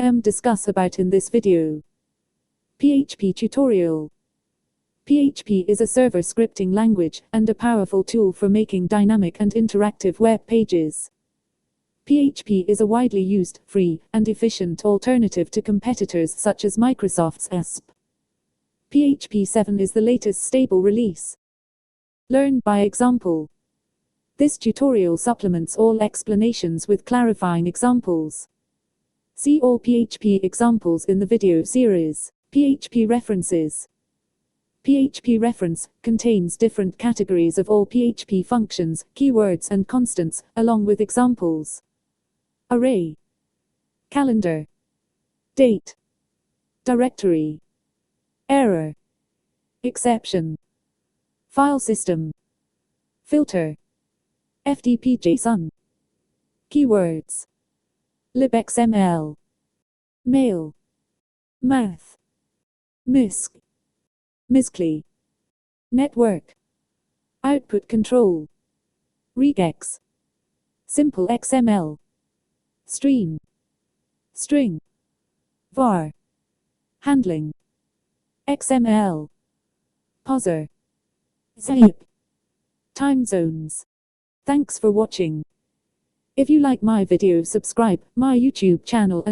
I am discuss about in this video. PHP tutorial. PHP is a server scripting language and a powerful tool for making dynamic and interactive web pages. PHP is a widely used, free, and efficient alternative to competitors such as Microsoft's ASP. PHP 7 is the latest stable release. Learn by example. This tutorial supplements all explanations with clarifying examples. See all PHP examples in the video series. PHP references. PHP reference contains different categories of all PHP functions, keywords and constants, along with examples. Array, calendar, date, directory, error, exception, file system, filter, FTP-JSON, keywords, libxml, mail, math, misc, miscli, network, output control, regex, simple XML, stream, string, var, handling, XML, parser, zip, time zones. Thanks for watching. If you like my video, subscribe my YouTube channel.